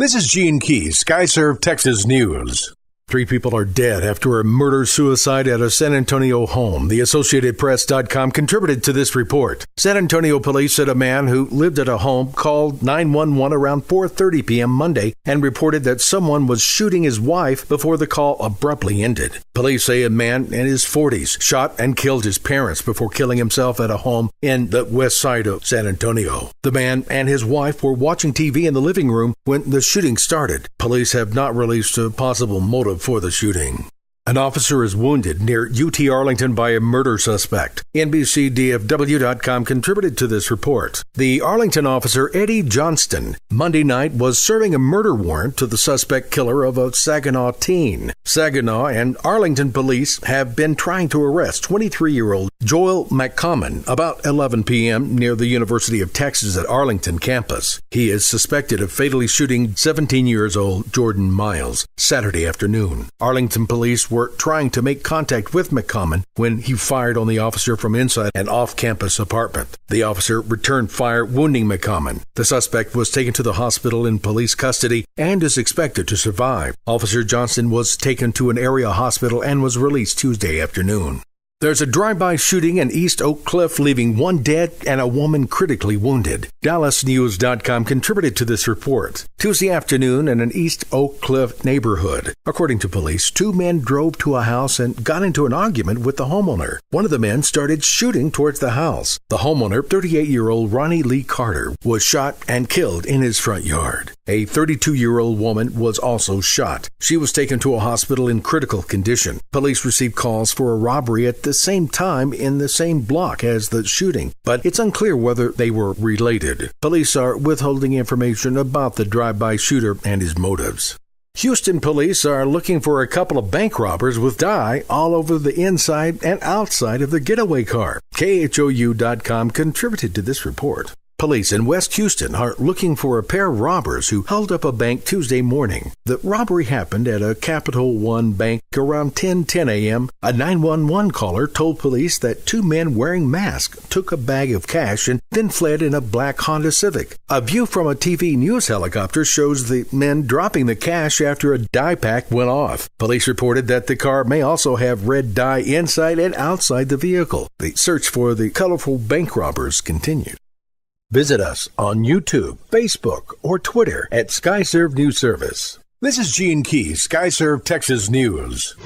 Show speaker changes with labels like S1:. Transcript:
S1: This is Gene Keys, Skyserve, Texas News. 3 people are dead after a murder-suicide at a San Antonio home. The AssociatedPress.com contributed to this report. San Antonio police said a man who lived at a home called 911 around 4:30 p.m. Monday and reported that someone was shooting his wife before the call abruptly ended. Police say a man in his 40s shot and killed his parents before killing himself at a home in the west side of San Antonio. The man and his wife were watching TV in the living room when the shooting started. Police have not released a possible motive for the shooting. An officer is wounded near UT-Arlington by a murder suspect. NBCDFW.com contributed to this report. The Arlington officer, Eddie Johnston, Monday night was serving a murder warrant to the suspect killer of a Saginaw teen. Saginaw and Arlington police have been trying to arrest 23-year-old Joel McCommon about 11 p.m. near the University of Texas at Arlington campus. He is suspected of fatally shooting 17 years old Jordan Miles Saturday afternoon. Arlington police were trying to make contact with McCommon when he fired on the officer from inside an off-campus apartment. The officer returned fire, wounding McCommon. The suspect was taken to the hospital in police custody and is expected to survive. Officer Johnston was taken to an area hospital and was released Tuesday afternoon. There's a drive-by shooting in East Oak Cliff, leaving 1 dead and a woman critically wounded. DallasNews.com contributed to this report. Tuesday afternoon in an East Oak Cliff neighborhood. According to police, 2 men drove to a house and got into an argument with the homeowner. One of the men started shooting towards the house. The homeowner, 38-year-old Ronnie Lee Carter, was shot and killed in his front yard. A 32-year-old woman was also shot. She was taken to a hospital in critical condition. Police received calls for a robbery at the same time in the same block as the shooting, but it's unclear whether they were related. Police are withholding information about the drive-by shooter and his motives. Houston police are looking for a couple of bank robbers with dye all over the inside and outside of the getaway car. KHOU.com contributed to this report. Police in West Houston are looking for a pair of robbers who held up a bank Tuesday morning. The robbery happened at a Capital One bank around 10:10 a.m. A 911 caller told police that 2 men wearing masks took a bag of cash and then fled in a black Honda Civic. A view from a TV news helicopter shows the men dropping the cash after a dye pack went off. Police reported that the car may also have red dye inside and outside the vehicle. The search for the colorful bank robbers continued. Visit us on YouTube, Facebook, or Twitter at Skyserve News Service. This is Gene Keys, Skyserve Texas News.